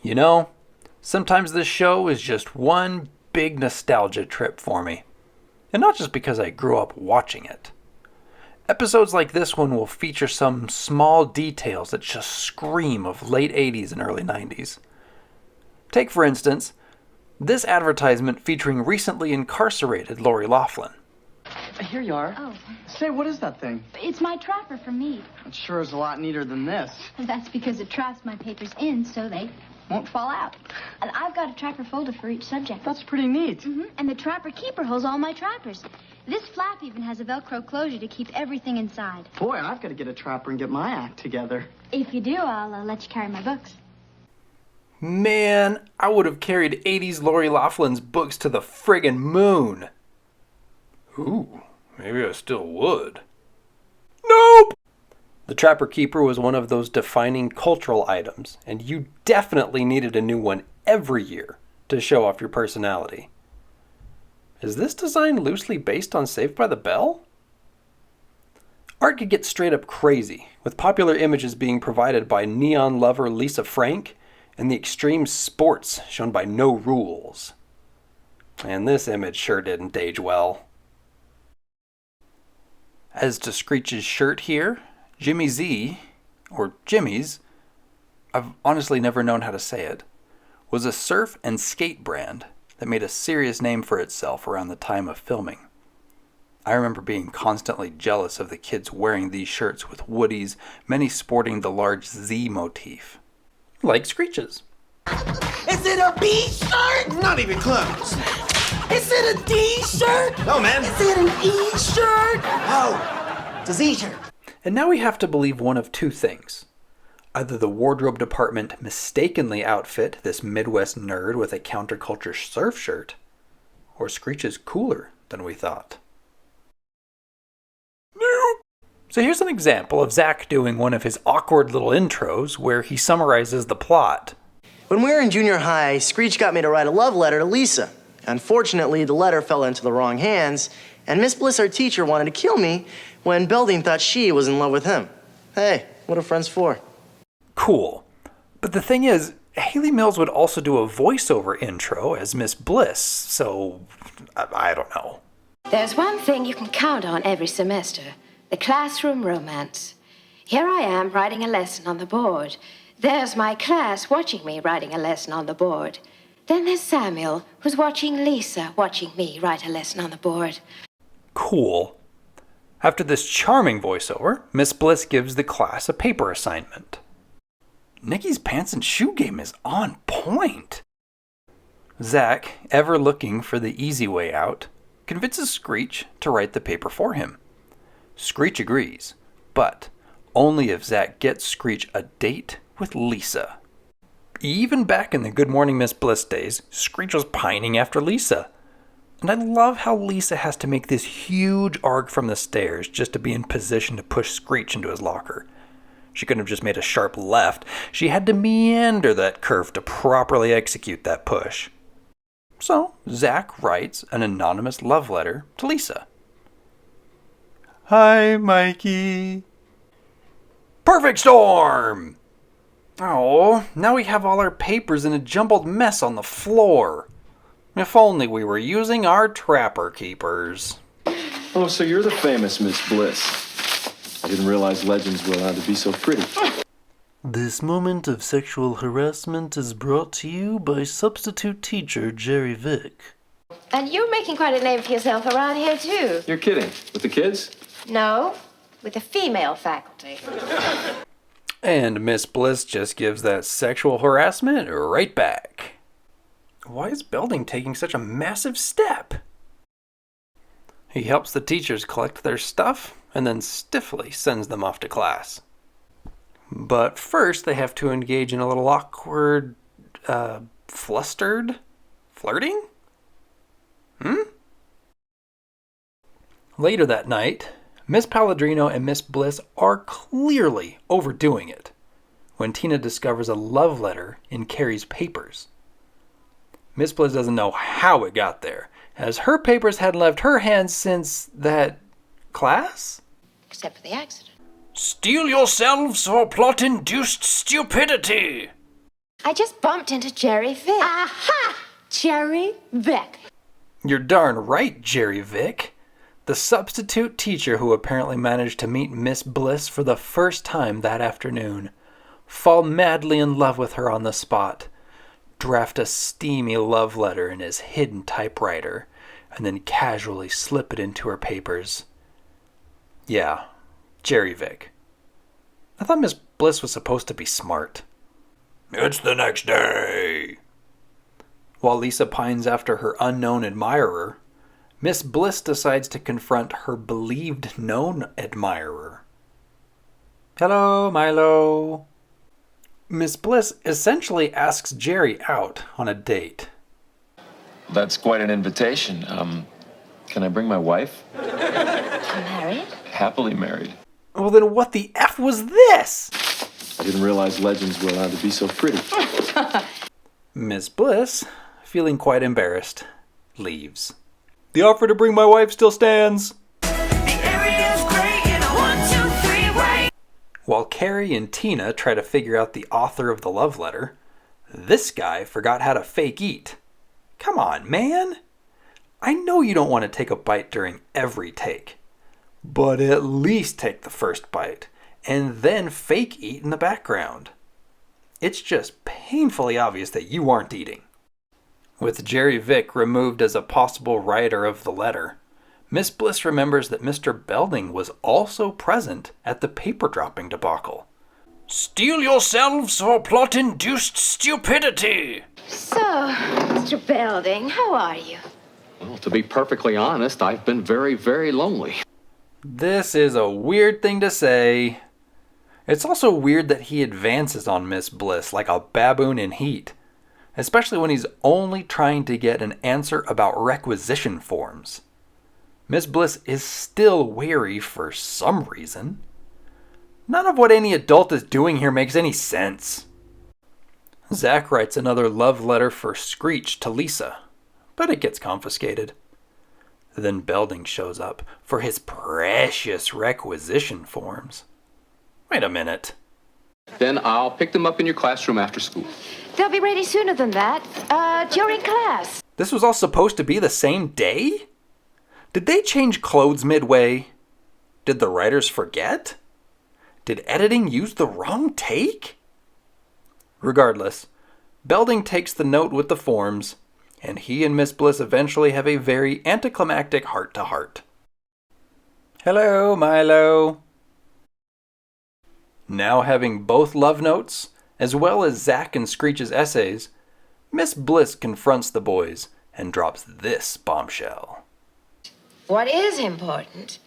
You know, sometimes this show is just one big nostalgia trip for me. And not just because I grew up watching it. Episodes like this one will feature some small details that just scream of late 80s and early 90s. Take, for instance, this advertisement featuring recently incarcerated Lori Loughlin. Here you are. Oh. Say, what is that thing? It's my trapper for meat. It sure is a lot neater than this. That's because it traps my papers in so they won't fall out. And I've got a trapper folder for each subject. That's pretty neat. And the trapper keeper holds all my trappers. This flap even has a Velcro closure to keep everything inside. Boy, I've got to get a trapper and get my act together. If you do, I'll let you carry my books. Man, I would have carried 80s Lori Loughlin's books to the friggin' moon. Ooh, maybe I still would. Nope! The Trapper Keeper was one of those defining cultural items, and you definitely needed a new one every year to show off your personality. Is this design loosely based on Saved by the Bell? Art could get straight up crazy, with popular images being provided by neon lover Lisa Frank and the extreme sports shown by No Rules. And this image sure didn't age well. As to Screech's shirt here, Jimmy Z, or Jimmy's, I've honestly never known how to say it, was a surf and skate brand that made a serious name for itself around the time of filming. I remember being constantly jealous of the kids wearing these shirts with Woodies, many sporting the large Z motif. Like Screech's. Is it a B shirt? Not even close. Is it a D shirt? No, man. Is it an E shirt? Oh, it's a Z shirt. And now we have to believe one of two things. Either the wardrobe department mistakenly outfit this Midwest nerd with a counterculture surf shirt, or Screech is cooler than we thought. Nope. So here's an example of Zack doing one of his awkward little intros where he summarizes the plot. When we were in junior high, Screech got me to write a love letter to Lisa. Unfortunately, the letter fell into the wrong hands, and Miss Bliss, our teacher, wanted to kill me when Belding thought she was in love with him. Hey, what are friends for? Cool. But the thing is, Hayley Mills would also do a voiceover intro as Miss Bliss, so I don't know. There's one thing you can count on every semester, the classroom romance. Here I am writing a lesson on the board. There's my class watching me writing a lesson on the board. Then there's Samuel, who's watching Lisa watching me write a lesson on the board. Cool. After this charming voiceover, Miss Bliss gives the class a paper assignment. Nikki's pants and shoe game is on point. Zack, ever looking for the easy way out, convinces Screech to write the paper for him. Screech agrees, but only if Zack gets Screech a date with Lisa. Even back in the Good Morning Miss Bliss days, Screech was pining after Lisa. And I love how Lisa has to make this huge arc from the stairs just to be in position to push Screech into his locker. She couldn't have just made a sharp left. She had to meander that curve to properly execute that push. So, Zack writes an anonymous love letter to Lisa. Hi, Mikey. Perfect storm! Oh, now we have all our papers in a jumbled mess on the floor. If only we were using our trapper keepers. Oh, so you're the famous Miss Bliss. I didn't realize legends were allowed to be so pretty. This moment of sexual harassment is brought to you by substitute teacher Jerry Vick. And you're making quite a name for yourself around here, too. You're kidding. With the kids? No, with the female faculty. And Miss Bliss just gives that sexual harassment right back. Why is Belding taking such a massive step? He helps the teachers collect their stuff and then stiffly sends them off to class. But first they have to engage in a little awkward, flustered flirting? Later that night, Miss Palladrino and Miss Bliss are clearly overdoing it when Tina discovers a love letter in Carrie's papers. Miss Bliss doesn't know how it got there, as her papers hadn't left her hands since that class? Except for the accident. Steel yourselves for plot-induced stupidity! I just bumped into Jerry Vick. Aha! Jerry Vick. You're darn right, Jerry Vick. The substitute teacher who apparently managed to meet Miss Bliss for the first time that afternoon, fall madly in love with her on the spot, draft a steamy love letter in his hidden typewriter, and then casually slip it into her papers. Yeah, Jerry Vick. I thought Miss Bliss was supposed to be smart. It's the next day. While Lisa pines after her unknown admirer, Miss Bliss decides to confront her believed known admirer. Hello, Milo. Miss Bliss essentially asks Jerry out on a date. That's quite an invitation. Can I bring my wife? Married? Happily married. Well, then what the F was this? I didn't realize legends were allowed to be so pretty. Miss Bliss, feeling quite embarrassed, leaves. The offer to bring my wife still stands. While Carrie and Tina try to figure out the author of the love letter, this guy forgot how to fake eat. Come on, man. I know you don't want to take a bite during every take, but at least take the first bite and then fake eat in the background. It's just painfully obvious that you aren't eating. With Jerry Vick removed as a possible writer of the letter, Miss Bliss remembers that Mr. Belding was also present at the paper dropping debacle. Steel yourselves for plot-induced stupidity! So, Mr. Belding, how are you? Well, to be perfectly honest, I've been very, very lonely. This is a weird thing to say. It's also weird that he advances on Miss Bliss like a baboon in heat, especially when he's only trying to get an answer about requisition forms. Miss Bliss is still wary for some reason. None of what any adult is doing here makes any sense. Zack writes another love letter for Screech to Lisa, but it gets confiscated. Then Belding shows up for his precious requisition forms. Wait a minute. Then I'll pick them up in your classroom after school. They'll be ready sooner than that. During class. This was all supposed to be the same day? Did they change clothes midway? Did the writers forget? Did editing use the wrong take? Regardless, Belding takes the note with the forms, and he and Miss Bliss eventually have a very anticlimactic heart-to-heart. Hello, Milo. Now having both love notes, as well as Zack and Screech's essays, Miss Bliss confronts the boys and drops this bombshell. What is important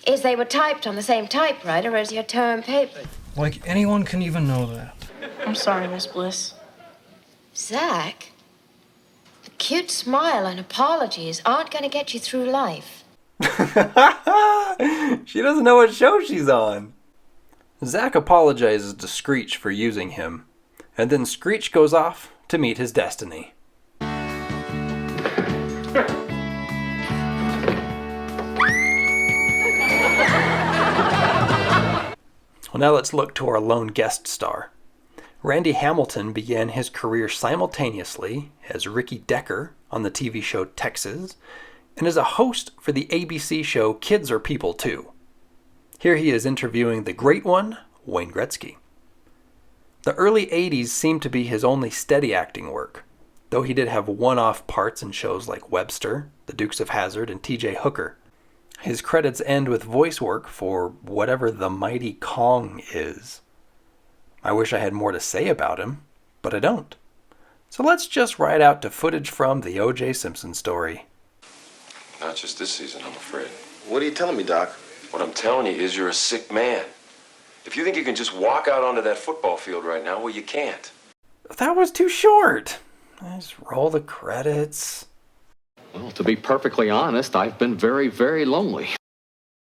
is they were typed on the same typewriter as your term paper. Like anyone can even know that. I'm sorry, Miss Bliss. Zack, a cute smile and apologies aren't going to get you through life. She doesn't know what show she's on. Zack apologizes to Screech for using him, and then Screech goes off to meet his destiny. Well, now let's look to our lone guest star. Randy Hamilton began his career simultaneously as Ricky Decker on the TV show Texas, and as a host for the ABC show Kids Are People Too. Here he is interviewing the great one, Wayne Gretzky. The early 80s seemed to be his only steady acting work, though he did have one-off parts in shows like Webster, The Dukes of Hazzard, and T.J. Hooker. His credits end with voice work for whatever the mighty Kong is. I wish I had more to say about him, but I don't. So let's just ride out to footage from the O.J. Simpson story. Not just this season, I'm afraid. What are you telling me, Doc? What I'm telling you is you're a sick man. If you think you can just walk out onto that football field right now, well, you can't. That was too short. Just roll the credits. Well, to be perfectly honest, I've been very, very lonely.